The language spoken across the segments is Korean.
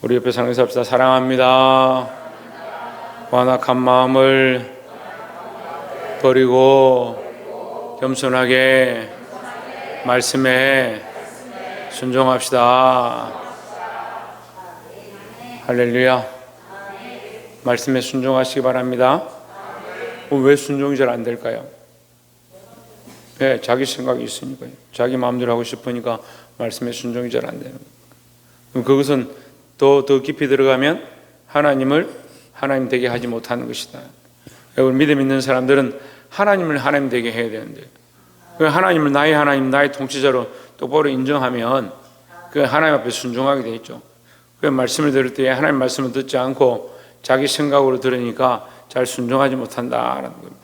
우리 옆에 사는 합시다. 사랑합니다. 완악한 마음을 버리고 겸손하게 말씀에 순종합시다. 할렐루야. 말씀에 순종하시기 바랍니다. 왜 순종이 잘 안 될까요? 네, 자기 생각이 있으니까요. 자기 마음대로 하고 싶으니까 말씀에 순종이 잘 안 되는 거예요. 그럼 그것은 더 깊이 들어가면 하나님을 하나님 되게 하지 못하는 것이다. 여러분, 믿음 있는 사람들은 하나님을 하나님 되게 해야 되는데, 그 하나님을 나의 하나님, 나의 통치자로 똑바로 인정하면 그 하나님 앞에 순종하게 돼 있죠. 그 말씀을 들을 때 하나님 말씀을 듣지 않고 자기 생각으로 들으니까 잘 순종하지 못한다라는 겁니다.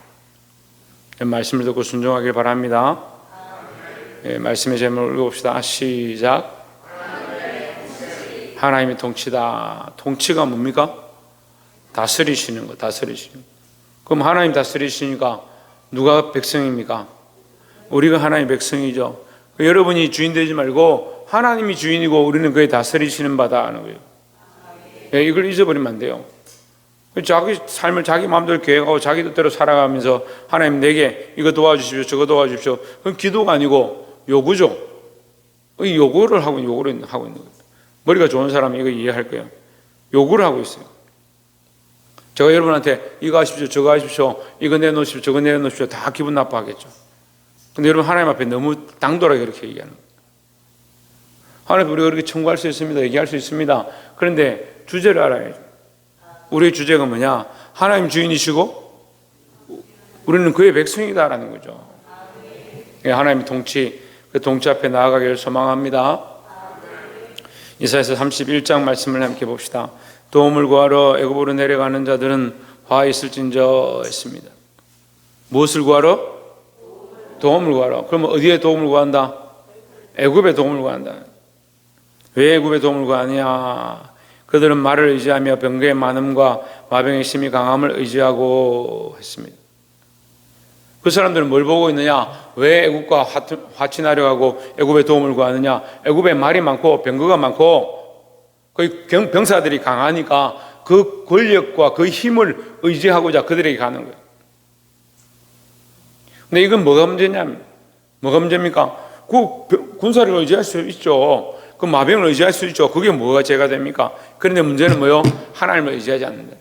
말씀을 듣고 순종하길 바랍니다. 네, 말씀의 제목을 읽어봅시다. 시작. 하나님의 통치다. 통치가 뭡니까? 다스리시는 거, 다스리시는 거. 그럼 하나님 다스리시니까 누가 백성입니까? 우리가 하나님의 백성이죠. 여러분이 주인 되지 말고 하나님이 주인이고 우리는 그의 다스리시는 바다 하는 거예요. 네, 이걸 잊어버리면 안 돼요. 자기 삶을 자기 마음대로 계획하고 자기 뜻대로 살아가면서 하나님 내게 이거 도와주십시오, 저거 도와주십시오. 그건 기도가 아니고 요구죠. 이 요구를 하고 있는 거예요. 머리가 좋은 사람은 이거 이해할 거예요. 요구를 하고 있어요. 제가 여러분한테 이거 하십시오, 저거 하십시오, 이거 내놓으십시오, 저거 내놓으십시오, 다 기분 나빠하겠죠. 근데 여러분 하나님 앞에 너무 당돌하게 그렇게 얘기하는 거예요. 하나님 우리가 그렇게 청구할 수 있습니다, 얘기할 수 있습니다. 그런데 주제를 알아야죠. 우리의 주제가 뭐냐? 하나님 주인이시고 우리는 그의 백성이다라는 거죠. 하나님의 통치, 그 통치 앞에 나아가기를 소망합니다. 이사야서 31장 말씀을 함께 봅시다. 도움을 구하러 애굽으로 내려가는 자들은 화 있을진저 했습니다. 무엇을 구하러? 도움을 구하러. 그러면 어디에 도움을 구한다? 애굽에 도움을 구한다. 왜 애굽에 도움을 구하냐? 그들은 말을 의지하며 병거의 많음과 마병의 심히 강함을 의지하고 했습니다. 그 사람들은 뭘 보고 있느냐? 왜 애굽과 화친하려 하고 애굽에 도움을 구하느냐? 애굽에 말이 많고 병거가 많고 그 병사들이 강하니까 그 권력과 그 힘을 의지하고자 그들에게 가는 거예요. 근데 이건 뭐가 문제냐면, 뭐가 문제입니까? 그 군사를 의지할 수 있죠. 그 마병을 의지할 수 있죠. 그게 뭐가 죄가 됩니까? 그런데 문제는 뭐요? 하나님을 의지하지 않는다.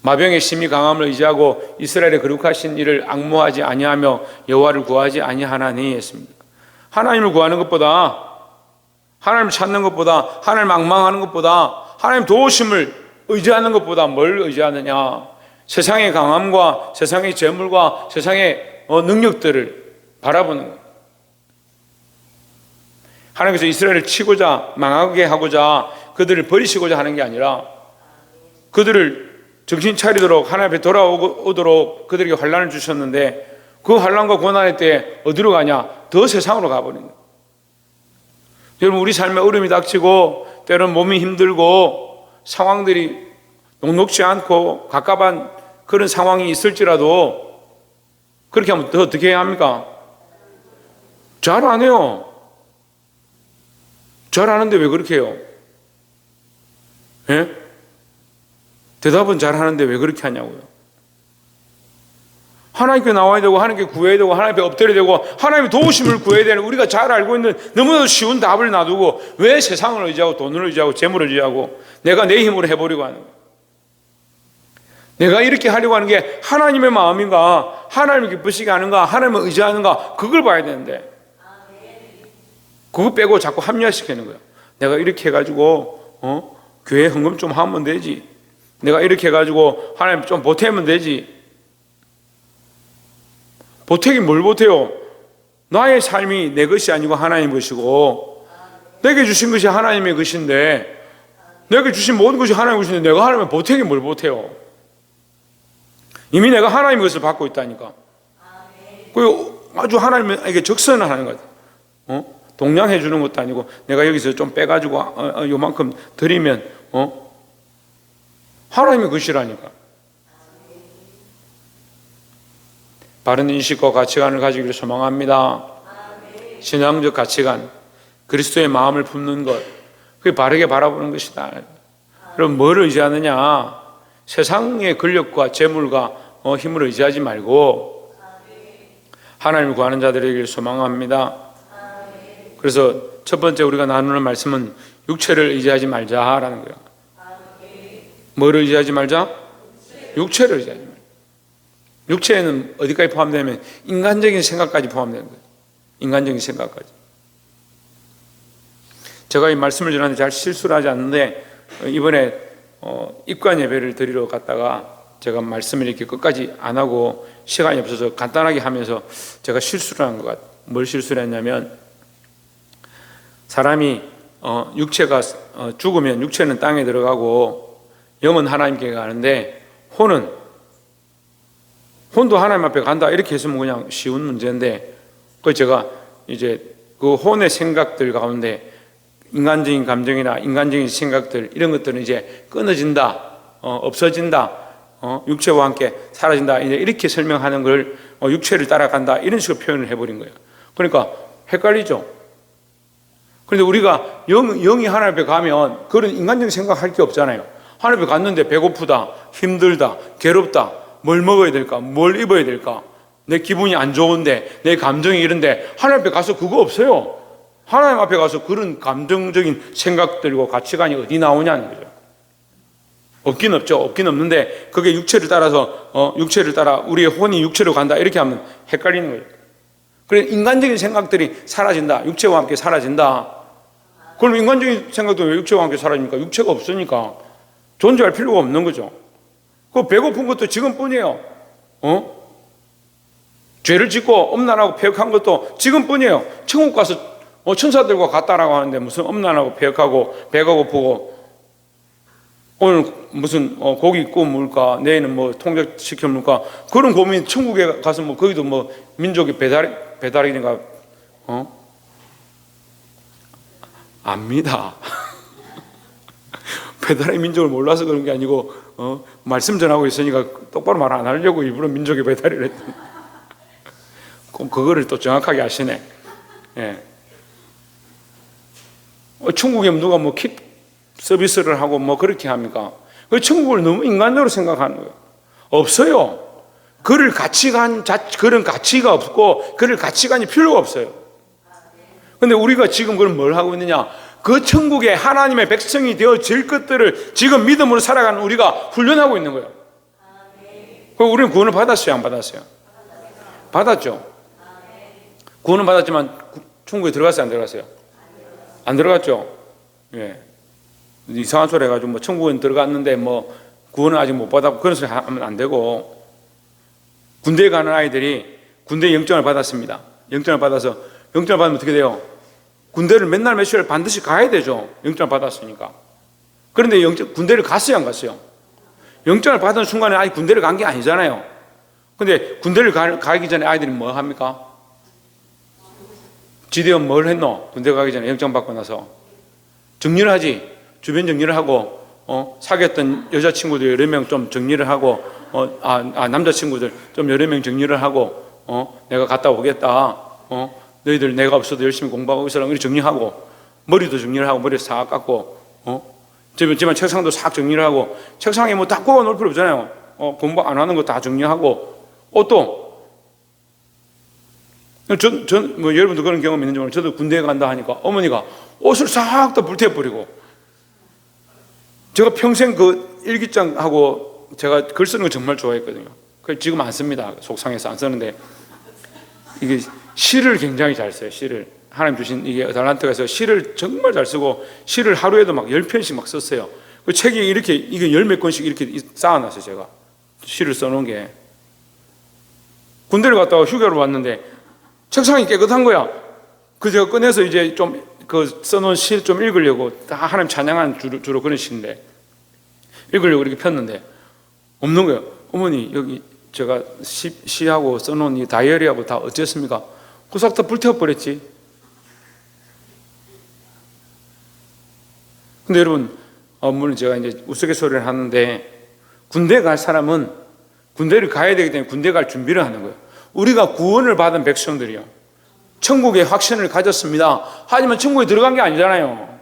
마병의 심히 강함을 의지하고 이스라엘의 거룩하신 이를 앙모하지 아니하며 여호와를 구하지 아니하나니 했습니다. 하나님을 구하는 것보다, 하나님을 찾는 것보다, 하나님을 앙망하는 것보다, 하나님 도우심을 의지하는 것보다 뭘 의지하느냐? 세상의 강함과 세상의 재물과 세상의 능력들을 바라보는 거예요. 하나님께서 이스라엘을 치고자 망하게 하고자 그들을 버리시고자 하는 게 아니라 그들을 정신 차리도록 하나님 앞에 돌아오도록 그들에게 환난을 주셨는데 그 환난과 고난의 때 어디로 가냐? 더 세상으로 가버린 거예요. 여러분, 우리 삶에 어려움이 닥치고 때로는 몸이 힘들고 상황들이 녹록지 않고 갑갑한 그런 상황이 있을지라도 그렇게 하면 더 어떻게 해야 합니까? 잘 안 해요. 잘 하는데 왜 그렇게 해요? 예? 대답은 잘 하는데 왜 그렇게 하냐고요. 하나님께 나와야 되고 하나님께 구해야 되고 하나님께 엎드려야 되고 하나님의 도우심을 구해야 되는 우리가 잘 알고 있는 너무나도 쉬운 답을 놔두고 왜 세상을 의지하고 돈을 의지하고 재물을 의지하고 내가 내 힘으로 해보려고 하는 거예요. 내가 이렇게 하려고 하는 게 하나님의 마음인가, 하나님을 기쁘시게 하는가, 하나님을 의지하는가, 그걸 봐야 되는데 그거 빼고 자꾸 합리화시키는 거예요. 내가 이렇게 해가지고 교회 헌금 좀 하면 되지, 내가 이렇게 해가지고 하나님 좀 보태면 되지. 보태긴 뭘 보태요? 나의 삶이 내 것이 아니고 하나님 것이고 내게 주신 것이 하나님의 것인데 내게 주신 모든 것이 하나님의 것인데 내가 하나님의 보태긴 뭘 보태요? 이미 내가 하나님의 것을 받고 있다니까. 그 아주 하나님에게 적선을 하는 거예요. 동냥해 주는 것도 아니고 내가 여기서 좀 빼가지고 요만큼 드리면 하나님의 것이라니까. 바른 인식과 가치관을 가지기를 소망합니다. 신앙적 가치관, 그리스도의 마음을 품는 것, 그게 바르게 바라보는 것이다. 그럼 뭐를 의지하느냐? 세상의 권력과 재물과 힘을 의지하지 말고 하나님을 구하는 자들에게 소망합니다. 그래서 첫 번째 우리가 나누는 말씀은 육체를 의지하지 말자라는 거예요. 뭐를 의지하지 말자? 육체를 의지하지 말자. 육체에는 어디까지 포함되냐면 인간적인 생각까지 포함되는 거예요. 인간적인 생각까지. 제가 이 말씀을 전하는데 잘 실수를 하지 않는데 이번에 입관 예배를 드리러 갔다가 제가 말씀을 이렇게 끝까지 안 하고 시간이 없어서 간단하게 하면서 제가 실수를 한 것 같아요. 뭘 실수를 했냐면 사람이 육체가 죽으면 육체는 땅에 들어가고 영은 하나님께 가는데 혼도 하나님 앞에 간다 이렇게 했으면 그냥 쉬운 문제인데 그 제가 이제 그 혼의 생각들 가운데 인간적인 감정이나 인간적인 생각들 이런 것들은 이제 끊어진다, 없어진다, 육체와 함께 사라진다 이렇게 설명하는 걸 육체를 따라간다 이런 식으로 표현을 해버린 거예요. 그러니까 헷갈리죠. 그런데 우리가 영이 하나님 앞에 가면 그런 인간적인 생각할 게 없잖아요. 하나님 앞에 갔는데 배고프다, 힘들다, 괴롭다, 뭘 먹어야 될까, 뭘 입어야 될까, 내 기분이 안 좋은데, 내 감정이 이런데 하나님 앞에 가서 그거 없어요. 하나님 앞에 가서 그런 감정적인 생각들과 가치관이 어디 나오냐는 거죠. 없긴 없죠. 없긴 없는데 그게 육체를 따라서 육체를 따라 우리의 혼이 육체로 간다 이렇게 하면 헷갈리는 거예요. 그래 인간적인 생각들이 사라진다. 육체와 함께 사라진다. 그럼 인간적인 생각도 왜 육체와 함께 사라집니까? 육체가 없으니까 존재할 필요가 없는 거죠. 그 배고픈 것도 지금뿐이에요. 죄를 짓고 엄난하고 폐역한 것도 지금뿐이에요. 천국 가서 천사들과 같다라고 하는데 무슨 엄난하고 폐역하고 배가 고프고 오늘 무슨 고기 구워 먹을까 내일은 뭐 통닭시켜 먹을까 그런 고민. 천국에 가서 뭐 거기도 뭐 민족이 배달이니까 압니다. 배달의 민족을 몰라서 그런 게 아니고 말씀 전하고 있으니까 똑바로 말 안 하려고 일부러 민족의 배달을 했더니 그거를 또 정확하게 아시네. 예. 천국에 누가 뭐 킵 서비스를 하고 뭐 그렇게 합니까? 그 천국을 너무 인간적으로 생각하는 거예요. 없어요. 그럴 그런 가치가 없고 그럴 가치관이 필요가 없어요. 근데 우리가 지금 그럼 뭘 하고 있느냐? 그 천국에 하나님의 백성이 되어질 것들을 지금 믿음으로 살아가는 우리가 훈련하고 있는 거예요. 그럼 우리는 구원을 받았어요? 안 받았어요? 받았죠. 구원은 받았지만 천국에 들어갔어요? 안 들어갔어요? 안 들어갔죠. 예. 이상한 소리 해가지고 뭐 천국에 들어갔는데 뭐 구원은 아직 못 받았고 그런 소리 하면 안 되고, 군대에 가는 아이들이 군대 영장을 받았습니다. 영장을 받아서 영장을 받으면 어떻게 돼요? 군대를 맨날 몇 시간을 반드시 가야 되죠. 영장을 받았으니까. 그런데 군대를 갔어요? 안 갔어요? 영장을 받은 순간에 아직 군대를 간 게 아니잖아요. 근데 군대를 가기 전에 아이들이 뭐 합니까? 지대원 뭘 했노? 군대 가기 전에 영장 받고 나서 정리를 하지. 주변 정리를 하고 사귀었던 여자친구들 여러 명 좀 정리를 하고 남자친구들 좀 여러 명 정리를 하고 내가 갔다 오겠다. 너희들 내가 없어도 열심히 공부하고 있으라고 이렇게 정리하고, 머리도 정리를 하고 머리 싹 깎고 집안 책상도 싹 정리를 하고, 책상에 뭐 다 꽂아 놓을 필요 없잖아요. 공부 안 하는 거 다 정리하고, 옷도 뭐 여러분도 그런 경험 있는지 모르겠는데 저도 군대에 간다 하니까 어머니가 옷을 싹 다 불태워버리고, 제가 평생 그 일기장하고 제가 글 쓰는 거 정말 좋아했거든요. 그래서 지금 안 씁니다. 속상해서 안 쓰는데, 이게 시를 굉장히 잘 써요. 시를 하나님 주신 이게 달란트가 있어서 시를 정말 잘 쓰고, 시를 하루에도 막 10편씩 막 썼어요. 그 책이 이렇게 이게 10몇 권씩 이렇게 쌓아놨어요. 제가 시를 써놓은 게. 군대를 갔다가 휴가를 왔는데 책상이 깨끗한 거야. 그 제가 꺼내서 이제 좀 그 써놓은 시 좀 읽으려고, 다 하나님 찬양한 주로 그런 시인데 읽으려고 이렇게 폈는데 없는 거예요. 어머니 여기 제가 시하고 써놓은 이 다이어리하고 다 어쨌습니까? 그 싹 다 불태워버렸지. 근데 여러분, 물론 제가 이제 우스갯소리를 하는데, 군대 갈 사람은 군대를 가야 되기 때문에 군대 갈 준비를 하는 거예요. 우리가 구원을 받은 백성들이요, 천국의 확신을 가졌습니다. 하지만 천국에 들어간 게 아니잖아요.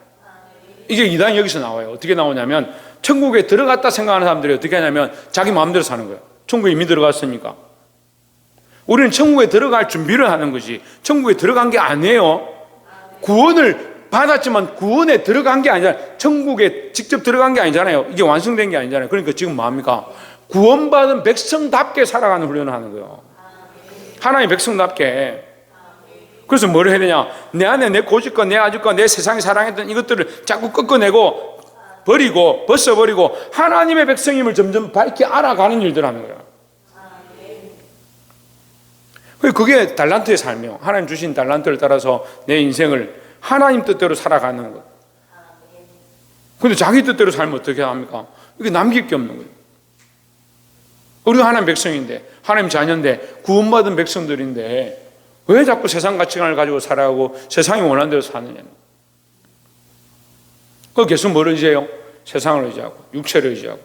이게 이단이 여기서 나와요. 어떻게 나오냐면 천국에 들어갔다 생각하는 사람들이 어떻게 하냐면 자기 마음대로 사는 거예요. 천국에 이미 들어갔으니까. 우리는 천국에 들어갈 준비를 하는 거지 천국에 들어간 게 아니에요. 구원을 받았지만 구원에 들어간 게 아니잖아요. 천국에 직접 들어간 게 아니잖아요. 이게 완성된 게 아니잖아요. 그러니까 지금 뭐합니까? 구원받은 백성답게 살아가는 훈련을 하는 거예요. 하나님의 백성답게. 그래서 뭘 해야 되냐? 내 안에 내 고집과 내 아집과 내 세상에 사랑했던 이것들을 자꾸 꺾어내고 버리고 벗어버리고 하나님의 백성임을 점점 밝게 알아가는 일들을 하는 거예요. 그게 달란트의 삶이에요. 하나님 주신 달란트를 따라서 내 인생을 하나님 뜻대로 살아가는 거예요. 근데 자기 뜻대로 살면 어떻게 합니까? 이게 남길 게 없는 거예요. 우리가 하나님 백성인데 하나님 자녀인데 구원받은 백성들인데 왜 자꾸 세상 가치관을 가지고 살아가고 세상이 원하는 대로 사느냐는. 그 계속 뭘 의지해요? 세상을 의지하고 육체를 의지하고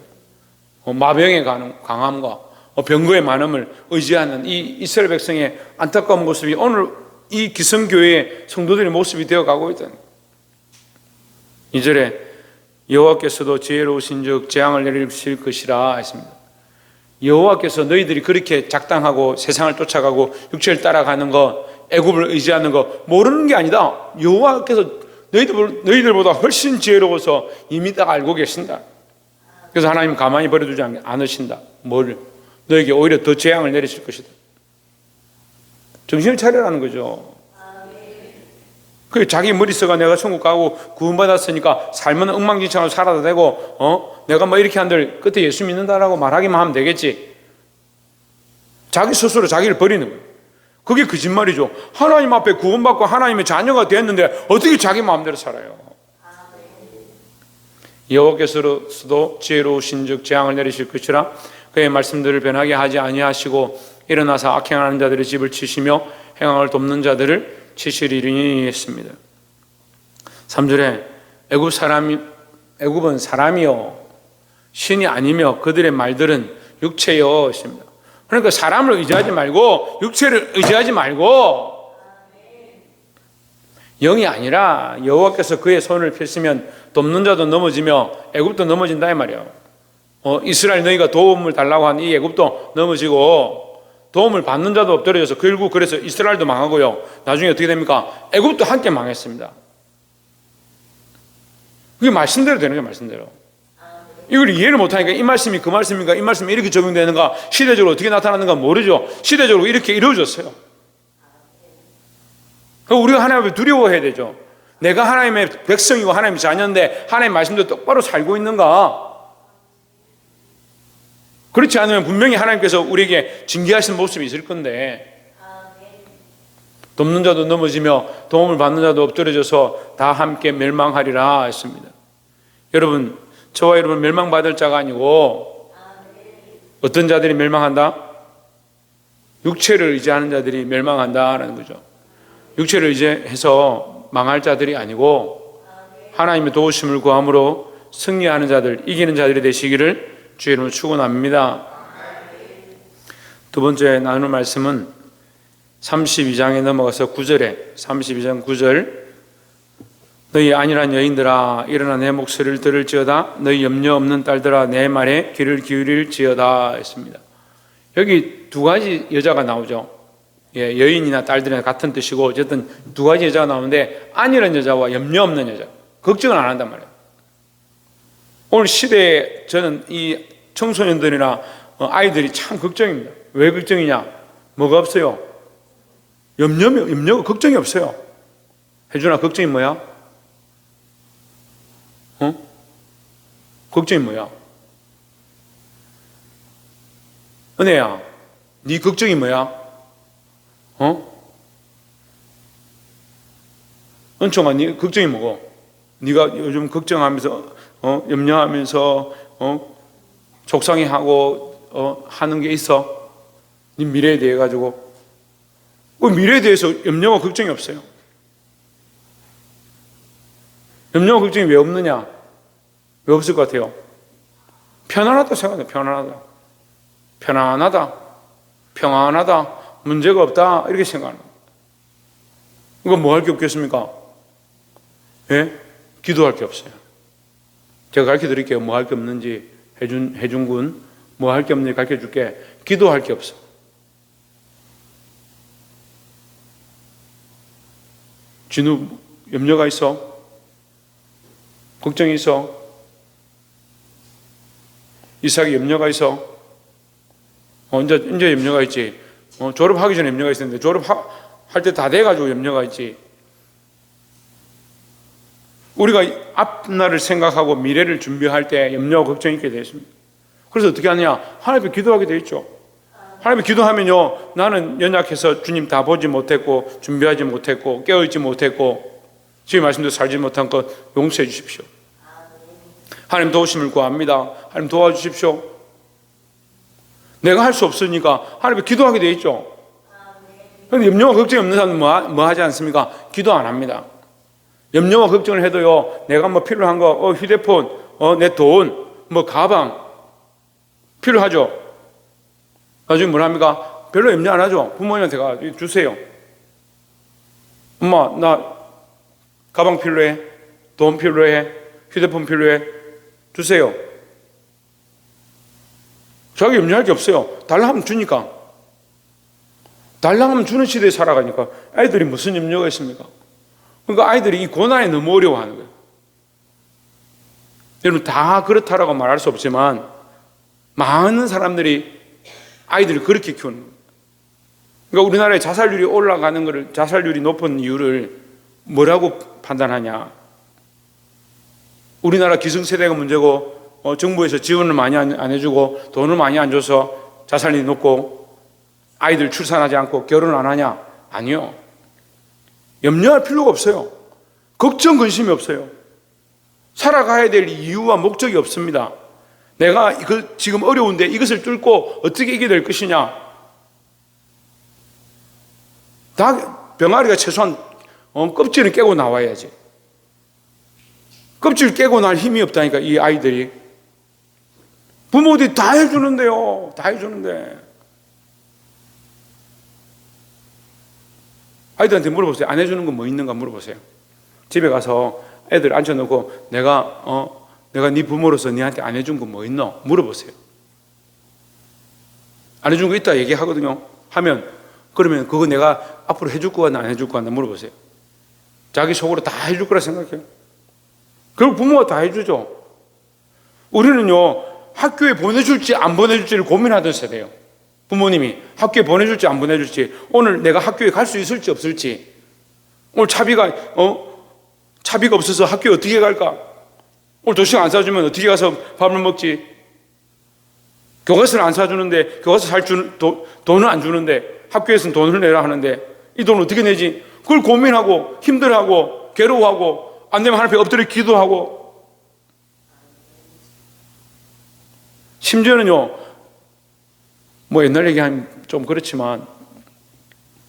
마병의 강함과 병거의 많음을 의지하는 이 이스라엘 백성의 안타까운 모습이 오늘 이 기성교회의 성도들의 모습이 되어가고 있다는 거예요. 2절에 여호와께서도 지혜로우신 즉 재앙을 내리실 것이라 했습니다. 여호와께서 너희들이 그렇게 작당하고 세상을 쫓아가고 육체를 따라가는 것, 애굽을 의지하는 것 모르는 게 아니다. 여호와께서 너희들보다 훨씬 지혜로워서 이미 다 알고 계신다. 그래서 하나님 가만히 버려두지 않으신다. 뭘? 너에게 오히려 더 재앙을 내리실 것이다. 정신을 차려라는 거죠. 그 자기 머릿속에 내가 천국 가고 구원받았으니까 삶은 엉망진창으로 살아도 되고 내가 뭐 이렇게 한들 끝에 예수 믿는다라고 말하기만 하면 되겠지. 자기 스스로 자기를 버리는 거예요. 그게 거짓말이죠. 하나님 앞에 구원받고 하나님의 자녀가 되었는데 어떻게 자기 마음대로 살아요? 여호와께서도 지혜로우신 즉 재앙을 내리실 것이라 그의 말씀들을 변하게 하지 아니하시고 일어나서 악행하는 자들의 집을 치시며 행악을 돕는 자들을 치시리니 했습니다. 3절에 애굽은 사람이요 신이 아니며 그들의 말들은 육체요 했습니다. 그러니까 사람을 의지하지 말고 육체를 의지하지 말고 영이 아니라 여호와께서 그의 손을 폈으면 돕는 자도 넘어지며 애굽도 넘어진다 이 말이에요. 이스라엘 너희가 도움을 달라고 한 이 애굽도 넘어지고 도움을 받는 자도 엎드려져서 결국 그래서 이스라엘도 망하고요. 나중에 어떻게 됩니까? 애굽도 함께 망했습니다. 그게 말씀대로 되는 거예요. 말씀대로. 이걸 이해를 못하니까 이 말씀이 그 말씀인가 이 말씀이 이렇게 적용되는가 시대적으로 어떻게 나타나는가 모르죠. 시대적으로 이렇게 이루어졌어요. 우리가 하나님 앞에 두려워해야 되죠. 내가 하나님의 백성이고 하나님의 자녀인데 하나님의 말씀대로 똑바로 살고 있는가. 그렇지 않으면 분명히 하나님께서 우리에게 징계하신 모습이 있을 건데 돕는 자도 넘어지며 도움을 받는 자도 엎드려져서 다 함께 멸망하리라 했습니다. 여러분 저와 여러분 멸망받을 자가 아니고 어떤 자들이 멸망한다? 육체를 의지하는 자들이 멸망한다라는 거죠. 육체를 의지해서 망할 자들이 아니고 하나님의 도우심을 구함으로 승리하는 자들, 이기는 자들이 되시기를 주의 이름으로 축원합니다. 두 번째 나눌 말씀은 32장에 넘어가서 9절에 32장 9절 너희 안일한 여인들아 일어나 내 목소리를 들을지어다 너희 염려 없는 딸들아 내 말에 귀를 기울일지어다 했습니다. 여기 두 가지 여자가 나오죠. 여인이나 딸들이나 같은 뜻이고 어쨌든 두 가지 여자가 나오는데 안일한 여자와 염려 없는 여자 걱정을 안 한단 말이에요. 오늘 시대에 저는 이 청소년들이나 아이들이 참 걱정입니다. 왜 걱정이냐? 뭐가 없어요? 염려가 걱정이 없어요. 혜준아 걱정이 뭐야? 걱정이 뭐야? 은혜야 네 걱정이 뭐야? 은총아 네 걱정이 뭐고? 네가 요즘 걱정하면서 염려하면서 속상해하고 하는 게 있어? 네 미래에 대해 가지고 그 미래에 대해서 염려와 걱정이 없어요. 염려와 걱정이 왜 없느냐? 왜 없을 것 같아요? 편안하다 생각해요. 평안하다 문제가 없다 이렇게 생각하는 거예요. 이거 뭐 할 게 없겠습니까? 예? 기도할 게 없어요. 제가 가르쳐 드릴게요. 뭐 할 게 없는지. 해준군, 뭐 할 게 없는지 가르쳐 줄게. 기도할 게 없어. 진우 염려가 있어? 걱정이 있어? 이삭이 염려가 있어? 이제 염려가 있지. 졸업하기 전에 염려가 있었는데 졸업할 때 다 돼가지고 염려가 있지. 우리가 앞날을 생각하고 미래를 준비할 때 염려와 걱정이 있게 되어 있습니다. 그래서 어떻게 하느냐? 하나님 앞에 기도하게 되어 있죠. 하나님 앞에 기도하면요, 나는 연약해서 주님 다 보지 못했고 준비하지 못했고 깨어있지 못했고 지금 말씀대로 살지 못한 것 용서해 주십시오. 하나님 도우심을 구합니다. 하나님 도와주십시오. 내가 할 수 없으니까 하나님 앞에 기도하게 되어 있죠. 그런데 염려와 걱정이 없는 사람은 뭐 하지 않습니까? 기도 안 합니다. 염려와 걱정을 해도요, 내가 뭐 필요한 거, 휴대폰, 내 돈, 뭐 가방, 필요하죠. 나중에 뭘 합니까? 별로 염려 안 하죠. 부모님한테 가, 주세요. 엄마, 나 가방 필요해? 돈 필요해? 휴대폰 필요해? 주세요. 자기 염려할 게 없어요. 달라 하면 주니까. 달라 하면 주는 시대에 살아가니까 아이들이 무슨 염려가 있습니까? 그러니까 아이들이 이 고난에 너무 어려워하는 거예요. 여러분 다 그렇다라고 말할 수 없지만 많은 사람들이 아이들을 그렇게 키우는 거예요. 그러니까 우리나라의 자살률이 올라가는 것을, 자살률이 높은 이유를 뭐라고 판단하냐? 우리나라 기성세대가 문제고 정부에서 지원을 많이 안 해주고 돈을 많이 안 줘서 자살률이 높고 아이들 출산하지 않고 결혼 안 하냐? 아니요. 염려할 필요가 없어요. 걱정, 근심이 없어요. 살아가야 될 이유와 목적이 없습니다. 내가 지금 어려운데 이것을 뚫고 어떻게 이겨야 될 것이냐? 병아리가 최소한 껍질을 깨고 나와야지. 껍질 깨고 날 힘이 없다니까, 이 아이들이. 부모들이 다 해주는데요. 다 해주는데. 아이들한테 물어보세요. 안 해주는 건 뭐 있는가 물어보세요. 집에 가서 애들 앉혀놓고 내가 네 부모로서 네한테 안 해준 건 뭐 있노? 물어보세요. 안 해준 거 있다 얘기하거든요. 그러면 그거 내가 앞으로 해줄 거야, 안 해줄 거야, 물어보세요. 자기 속으로 다 해줄 거라 생각해요. 결국 부모가 다 해주죠. 우리는요, 학교에 보내줄지 안 보내줄지를 고민하던 세대예요. 부모님이 학교에 보내줄지 안 보내줄지, 오늘 내가 학교에 갈 수 있을지 없을지, 오늘 차비가 없어서 학교에 어떻게 갈까? 오늘 도시락 안 사주면 어떻게 가서 밥을 먹지? 교과서를 안 사주는데, 교과서 돈을 안 주는데, 학교에서는 돈을 내라 하는데, 이 돈을 어떻게 내지? 그걸 고민하고, 힘들어하고, 괴로워하고, 안 되면 하나님 앞에 엎드려 기도하고, 심지어는요, 뭐 옛날 얘기하면 좀 그렇지만,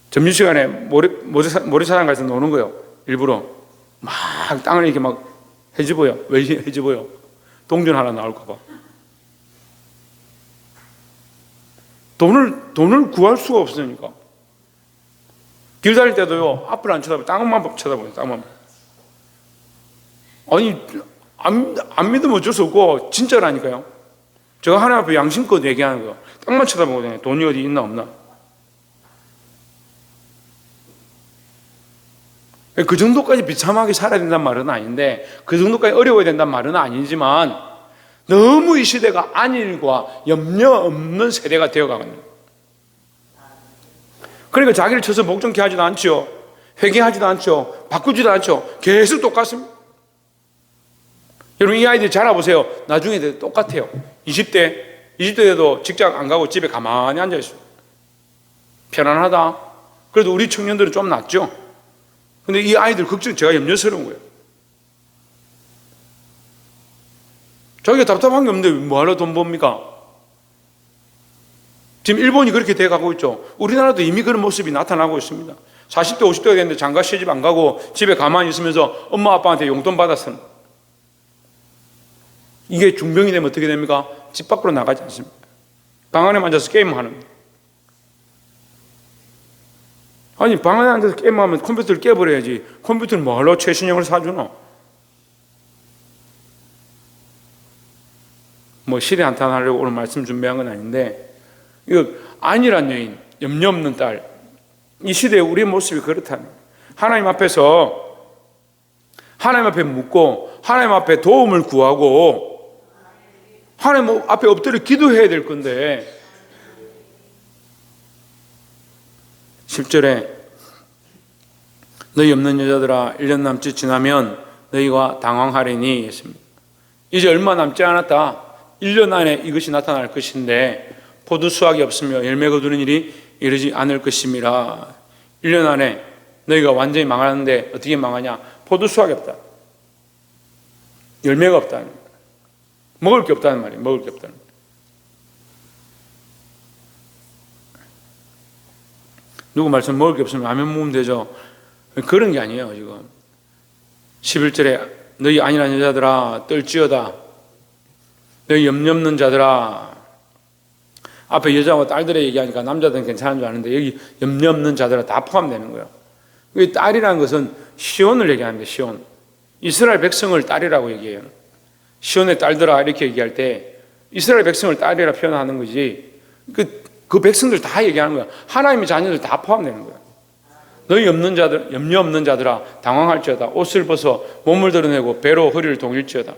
점심시간에 모래사장 가서 노는 거예요. 일부러. 막 땅을 이렇게 막 헤집어요. 왜 헤집어요? 동전 하나 나올까봐. 돈을 구할 수가 없으니까. 길 다닐 때도요, 앞을 안 쳐다보고 땅만 쳐다보요. 땅만. 아니, 안 믿으면 어쩔 수 없고, 진짜라니까요. 제가 하나님 앞에 양심껏 얘기하는 거예요. 땅만 쳐다보거든요. 돈이 어디 있나 없나. 그 정도까지 비참하게 살아야 된다는 말은 아닌데, 그 정도까지 어려워야 된다는 말은 아니지만, 너무 이 시대가 안일과 염려 없는 세대가 되어가는 거예요. 그러니까 자기를 쳐서 목정케 하지도 않죠. 회개하지도 않죠. 바꾸지도 않죠. 계속 똑같습니다. 여러분, 이 아이들 자라보세요. 나중에 똑같아요. 20대에도 직장 안 가고 집에 가만히 앉아있어요. 편안하다. 그래도 우리 청년들은 좀 낫죠. 근데 이 아이들 걱정, 제가 염려스러운 거예요. 자기가 답답한 게 없는데 뭐하러 돈 법니까? 지금 일본이 그렇게 돼가고 있죠. 우리나라도 이미 그런 모습이 나타나고 있습니다. 40대 50대가 됐는데 장가 시집 안 가고 집에 가만히 있으면서 엄마 아빠한테 용돈 받았어요. 이게 중병이 되면 어떻게 됩니까? 집 밖으로 나가지 않습니다. 방 안에 앉아서 게임하는 거예요. 아니, 방 안에 앉아서 게임하면 컴퓨터를 깨버려야지. 컴퓨터는 뭐하러 최신형을 사주노? 뭐 시대 한탄하려고 오늘 말씀 준비한 건 아닌데, 이거 안이란 여인, 염려 없는 딸, 이 시대에 우리의 모습이 그렇다는 거예요. 하나님 앞에서 하나님 앞에 묻고 하나님 앞에 도움을 구하고 하나님 앞에 엎드려 기도해야 될 건데, 10절에 너희 없는 여자들아 1년 남짓 지나면 너희가 당황하리니 했습니다. 이제 얼마 남지 않았다. 1년 안에 이것이 나타날 것인데 포도 수확이 없으며 열매 거두는 일이 이르지 않을 것임이라. 1년 안에 너희가 완전히 망하는데 어떻게 망하냐? 포도 수확이 없다. 열매가 없다는 거예요. 먹을 게 없다는 말이에요. 먹을 게 없다는 거예요. 누구 말씀 먹을 게 없으면 라면 먹으면 되죠. 그런 게 아니에요. 지금 11절에 너희 안일한 여자들아 떨지어다. 너희 염려 없는 자들아. 앞에 여자와 딸들의 얘기하니까 남자들은 괜찮은 줄 아는데 여기 염려 없는 자들아 다 포함되는 거예요. 이 딸이라는 것은 시온을 얘기하는데, 시온, 이스라엘 백성을 딸이라고 얘기해요. 시온의 딸들아 이렇게 얘기할 때 이스라엘 백성을 딸이라 표현하는 거지, 그 백성들 다 얘기하는 거야. 하나님의 자녀들 다 포함되는 거야. 너희 없는 자들, 염려 없는 자들아 당황할지어다. 옷을 벗어 몸을 드러내고 배로 허리를 동일지어다.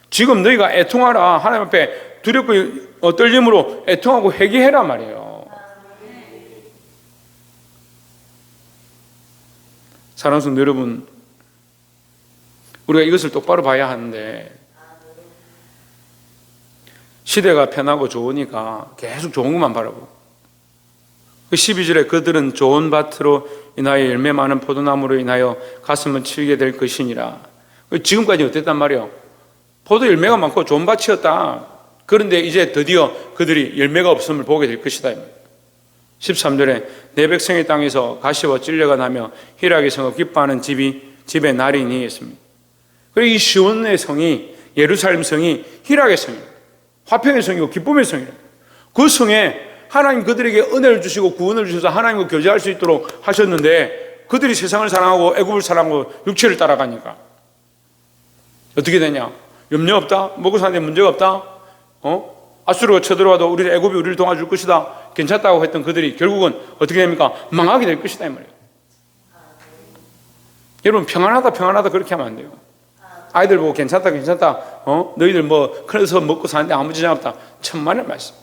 지금 너희가 애통하라. 하나님 앞에 두렵고 떨림으로 애통하고 회개해라 말이에요. 사랑하는 성도 여러분, 우리가 이것을 똑바로 봐야 하는데, 시대가 편하고 좋으니까 계속 좋은 것만 바라보고, 그 12절에 그들은 좋은 밭으로 인하여 열매 많은 포도나무로 인하여 가슴을 치게 될 것이니라. 지금까지 어땠단 말이에요? 포도 열매가 많고 좋은 밭이었다. 그런데 이제 드디어 그들이 열매가 없음을 보게 될 것이다. 13절에 내 백성의 땅에서 가시와 찔레가 나며 희락의 성을 기뻐하는 집의 날이니 했습니다. 그리고 이 시온의 성이, 예루살렘 성이 희락의 성이에요. 화평의 성이고 기쁨의 성이에요. 그 성에 하나님 그들에게 은혜를 주시고 구원을 주셔서 하나님과 교제할 수 있도록 하셨는데, 그들이 세상을 사랑하고 애굽을 사랑하고 육체를 따라가니까 어떻게 되냐? 염려 없다? 먹고 사는데 문제가 없다? 아수르가 쳐들어와도 우리 애굽이 우리를 도와줄 것이다, 괜찮다고 했던 그들이 결국은 어떻게 됩니까? 망하게 될 것이다 이 말이에요. 여러분, 평안하다 그렇게 하면 안 돼요. 아이들 보고 괜찮다 너희들 뭐 그래서 먹고 사는데 아무 지장 없다, 천만의 말씀.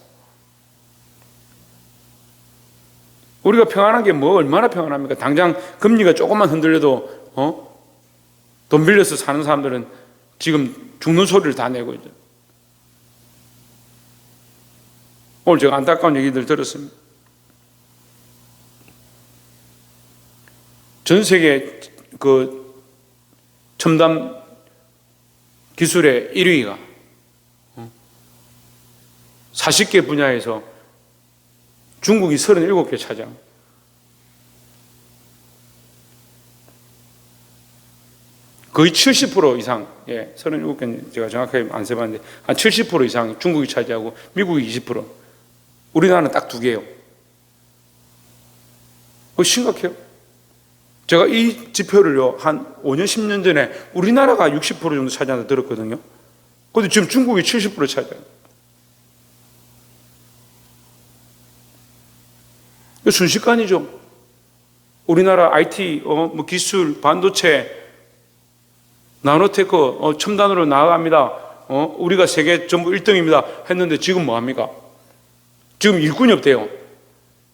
우리가 평안한 게 뭐 얼마나 평안합니까? 당장 금리가 조금만 흔들려도 돈 빌려서 사는 사람들은 지금 죽는 소리를 다 내고 있죠. 오늘 제가 안타까운 얘기들 들었습니다. 전 세계 그 첨단 기술의 1위가 40개 분야에서 중국이 37개 차지합니다. 거의 70% 이상, 37개는 제가 정확하게 안 세봤는데 한 70% 이상 중국이 차지하고 미국이 20%. 우리나라는 딱 2개예요. 그거 심각해요. 제가 이 지표를요, 한 5년, 10년 전에 우리나라가 60% 정도 차지한다 들었거든요. 그런데 지금 중국이 70% 차지해요. 순식간이죠. 우리나라 IT, 기술, 반도체, 나노테크, 첨단으로 나아갑니다. 우리가 세계 전부 1등입니다. 했는데 지금 뭐 합니까? 지금 일꾼이 없대요.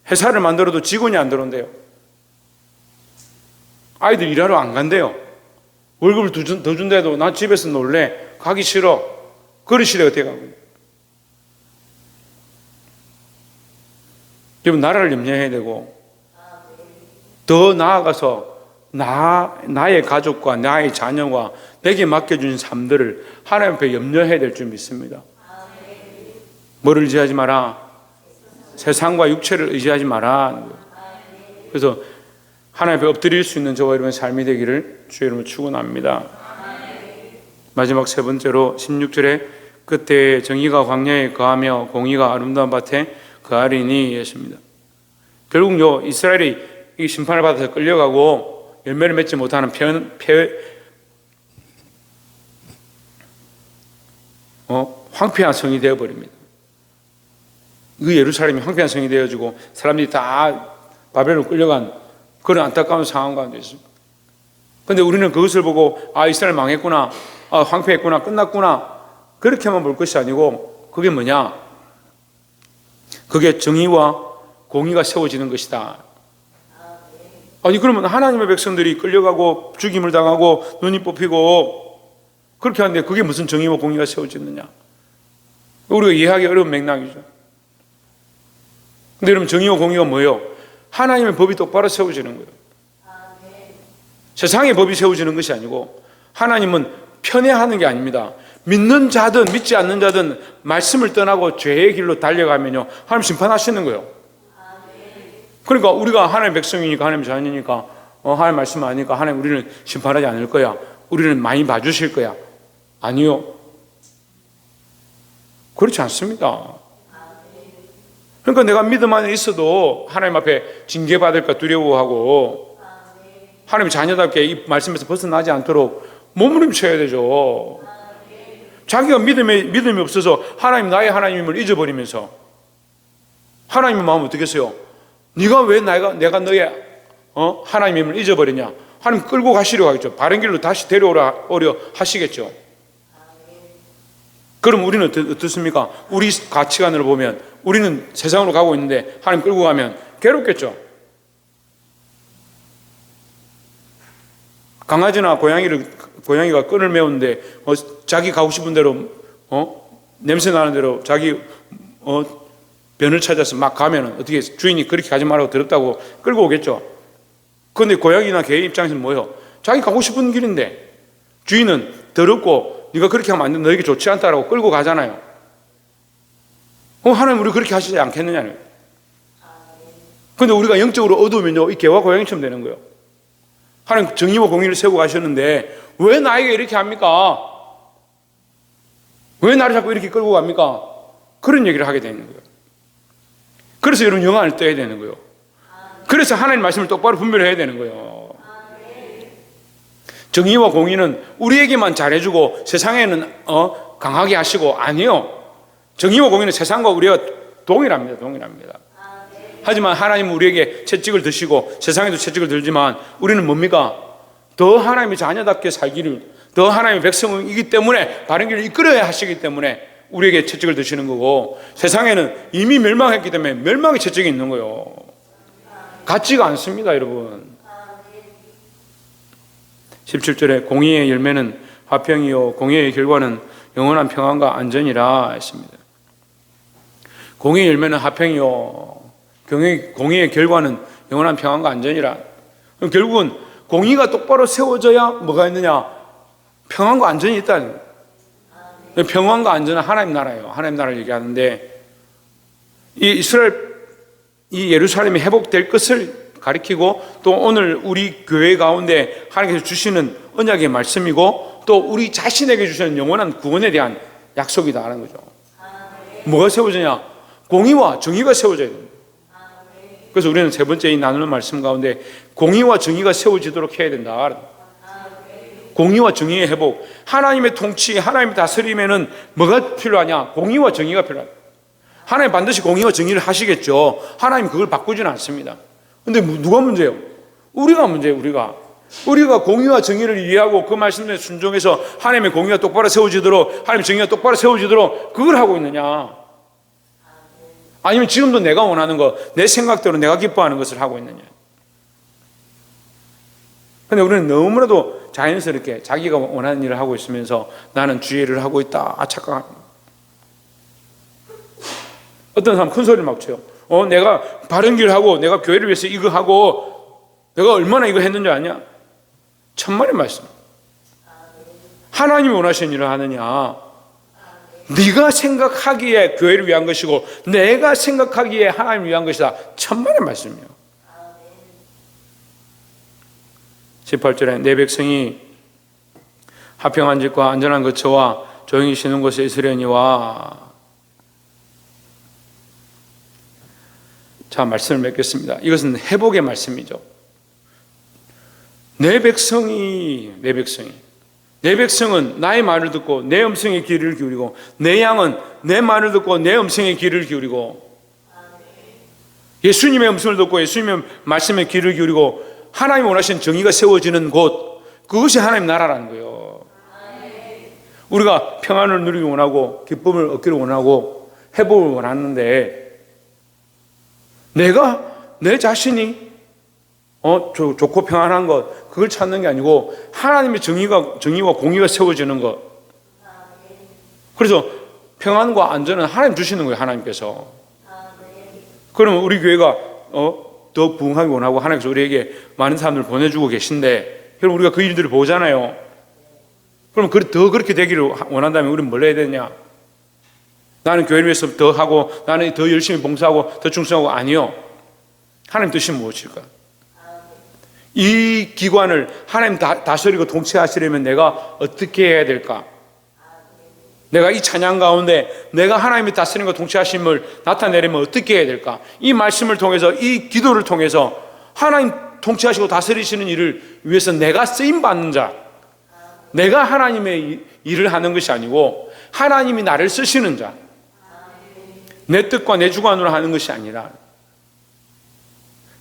회사를 만들어도 직원이 안 들어온대요. 아이들 일하러 안 간대요. 월급을 더 준대도 나 집에서 놀래. 가기 싫어. 그런 시대가 돼가고. 여러분, 나라를 염려해야 되고, 더 나아가서 나의 가족과 나의 자녀와 내게 맡겨준 삶들을 하나님 앞에 염려해야 될 줄 믿습니다. 뭐를 의지하지 마라? 세상과 육체를 의지하지 마라. 그래서 하나님 앞에 엎드릴 수 있는 저와 여러분의 삶이 되기를 주의 이름으로 축원합니다. 마지막 세 번째로 16절에 그때 정의가 광야에 거하며 공의가 아름다운 밭에 거하리니 했습니다. 결국 이스라엘이 이 심판을 받아서 끌려가고 열매를 맺지 못하는 황폐한 성이 되어버립니다. 그 예루살렘이 황폐한 성이 되어지고 사람들이 다 바벨론으로 끌려간 그런 안타까운 상황 가운데 있습니다. 그런데 우리는 그것을 보고 이스라엘 망했구나, 황폐했구나, 끝났구나 그렇게만 볼 것이 아니고 그게 뭐냐? 그게 정의와 공의가 세워지는 것이다. 아니 그러면 하나님의 백성들이 끌려가고 죽임을 당하고 눈이 뽑히고 그렇게 하는데 그게 무슨 정의와 공의가 세워지느냐? 우리가 이해하기 어려운 맥락이죠. 근데 여러분 정의와 공의가 뭐예요? 하나님의 법이 똑바로 세워지는 거예요. 세상의 법이 세워지는 것이 아니고 하나님은 편애하는 게 아닙니다. 믿는 자든 믿지 않는 자든 말씀을 떠나고 죄의 길로 달려가면요 하나님 심판하시는 거예요. 그러니까 우리가 하나님의 백성이니까 하나님의 자녀니까 하나님 말씀 아니까 하나님 우리는 심판하지 않을 거야. 우리는 많이 봐주실 거야. 아니요. 그렇지 않습니다. 그러니까 내가 믿음 안에 있어도 하나님 앞에 징계받을까 두려워하고 하나님 자녀답게 이 말씀에서 벗어나지 않도록 몸부림쳐야 되죠. 자기가 믿음이 없어서 하나님 나의 하나님임을 잊어버리면서 하나님의 마음은 어떻겠어요? 네가 왜 내가 너의 하나님임을 잊어버리냐? 하나님 끌고 가시려고 하겠죠. 바른 길로 다시 데려오려 하시겠죠. 그럼 우리는 어떻습니까? 우리 가치관으로 보면 우리는 세상으로 가고 있는데 하나님 끌고 가면 괴롭겠죠. 강아지나 고양이가 끈을 메우는데 자기 가고 싶은 대로 냄새 나는 대로 자기 변을 찾아서 막 가면은 어떻게 주인이 그렇게 가지 말라고 더럽다고 끌고 오겠죠. 그런데 고양이나 개의 입장에서는 뭐예요? 자기 가고 싶은 길인데 주인은 더럽고 네가 그렇게 하면 안 돼, 너에게 좋지 않다라고 끌고 가잖아요. 하나님 우리 그렇게 하시지 않겠느냐는. 그런데 우리가 영적으로 어두우면요 이 개와 고양이처럼 되는 거예요. 하나님 정의와 공의를 세우고 가셨는데 왜 나에게 이렇게 합니까? 왜 나를 자꾸 이렇게 끌고 갑니까? 그런 얘기를 하게 되는 거예요. 그래서 여러분 영안을 떠야 되는 거예요. 그래서 하나님 말씀을 똑바로 분별해야 되는 거예요. 정의와 공의는 우리에게만 잘해주고 세상에는 강하게 하시고 아니요. 정의와 공의는 세상과 우리가 동일합니다. 하지만 하나님은 우리에게 채찍을 드시고 세상에도 채찍을 들지만 우리는 뭡니까? 더 하나님의 자녀답게 살기를 더 하나님의 백성이기 때문에 바른 길을 이끌어야 하시기 때문에 우리에게 채찍을 드시는 거고 세상에는 이미 멸망했기 때문에 멸망의 채찍이 있는 거예요. 같지가 않습니다, 여러분. 17절에 공의의 열매는 화평이요 공의의 결과는 영원한 평안과 안전이라 했습니다. 공의의 열매는 화평이요 공의의 결과는 영원한 평안과 안전이라. 그럼 결국은 공의가 똑바로 세워져야 뭐가 있느냐? 평안과 안전이 있다는 거예요. 평안과 안전은 하나님 나라예요. 하나님 나라를 얘기하는데 이 예루살렘이 회복될 것을 가리키고 또 오늘 우리 교회 가운데 하나님께서 주시는 언약의 말씀이고 또 우리 자신에게 주시는 영원한 구원에 대한 약속이다 하는 거죠. 뭐가 세워지냐? 공의와 정의가 세워져야 됩니다. 그래서 우리는 세 번째 이 나누는 말씀 가운데 공의와 정의가 세워지도록 해야 된다. 공의와 정의의 회복. 하나님의 통치, 하나님의 다스림에는 뭐가 필요하냐? 공의와 정의가 필요하다. 하나님 반드시 공의와 정의를 하시겠죠. 하나님 그걸 바꾸지는 않습니다. 근데 누가 문제예요? 우리가 문제예요. 우리가 공의와 정의를 이해하고 그 말씀에 순종해서 하나님의 공의가 똑바로 세워지도록 하나님의 정의가 똑바로 세워지도록 그걸 하고 있느냐? 아니면 지금도 내가 원하는 거, 내 생각대로 내가 기뻐하는 것을 하고 있느냐? 근데 우리는 너무나도 자연스럽게 자기가 원하는 일을 하고 있으면서 나는 주의를 하고 있다 착각합니다. 어떤 사람 큰 소리를 막 쳐요. 내가 바른 길 하고 내가 교회를 위해서 이거 하고 내가 얼마나 이거 했는 줄 아냐? 천만의 말씀. 하나님이 원하시는 일을 하느냐? 네가 생각하기에 교회를 위한 것이고 내가 생각하기에 하나님을 위한 것이다. 천만의 말씀이에요. 18절에 내 백성이 화평한 집과 안전한 거처와 조용히 쉬는 곳에 있으려니와. 자, 말씀을 맺겠습니다. 이것은 회복의 말씀이죠. 내 백성이 내 백성은 나의 말을 듣고 내 음성에 귀를 기울이고 내 양은 내 말을 듣고 내 음성에 귀를 기울이고 예수님의 음성을 듣고 예수님의 말씀에 귀를 기울이고 하나님 원하시는 정의가 세워지는 곳, 그것이 하나님 나라라는 거예요. 우리가 평안을 누리기 원하고 기쁨을 얻기를 원하고 회복을 원하는데 내가 내 자신이 좋고 평안한 것, 그걸 찾는 게 아니고 하나님의 정의와 공의가 세워지는 것. 그래서 평안과 안전은 하나님 주시는 거예요. 하나님께서. 그러면 우리 교회가 더 부흥하기 원하고 하나님께서 우리에게 많은 사람들을 보내주고 계신데, 그럼 우리가 그 일들을 보잖아요. 그럼 더 그렇게 되기를 원한다면 우리는 뭘 해야 되냐? 나는 교회를 위해서 더 하고 나는 더 열심히 봉사하고 더 충성하고. 아니요. 하나님 뜻이 무엇일까? 이 기관을 하나님 다스리고 통치하시려면 내가 어떻게 해야 될까? 내가 이 찬양 가운데 내가 하나님의 다스림과 통치하심을 나타내려면 어떻게 해야 될까? 이 말씀을 통해서, 이 기도를 통해서 하나님 통치하시고 다스리시는 일을 위해서 내가 쓰임받는 자, 내가 하나님의 일을 하는 것이 아니고 하나님이 나를 쓰시는 자, 내 뜻과 내 주관으로 하는 것이 아니라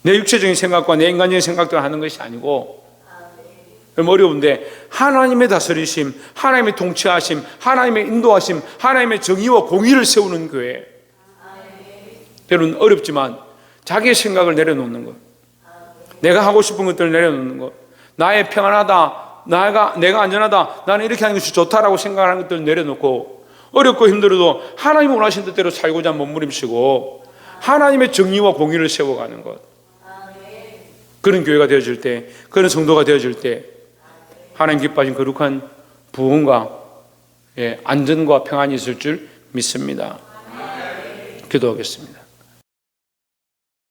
내 육체적인 생각과 내 인간적인 생각대로 하는 것이 아니고, 어려운데 하나님의 다스리심, 하나님의 통치하심, 하나님의 인도하심, 하나님의 정의와 공의를 세우는 교회. 때로는 어렵지만 자기의 생각을 내려놓는 것, 내가 하고 싶은 것들을 내려놓는 것, 나의 평안하다, 내가 안전하다, 나는 이렇게 하는 것이 좋다라고 생각하는 것들을 내려놓고, 어렵고 힘들어도 하나님 원하신 뜻대로 살고자 몸부림치고 하나님의 정의와 공의를 세워가는 것. 그런 교회가 되어질 때, 그런 성도가 되어질 때 하나님 기뻐하신 거룩한 부흥과 안전과 평안이 있을 줄 믿습니다. 기도하겠습니다.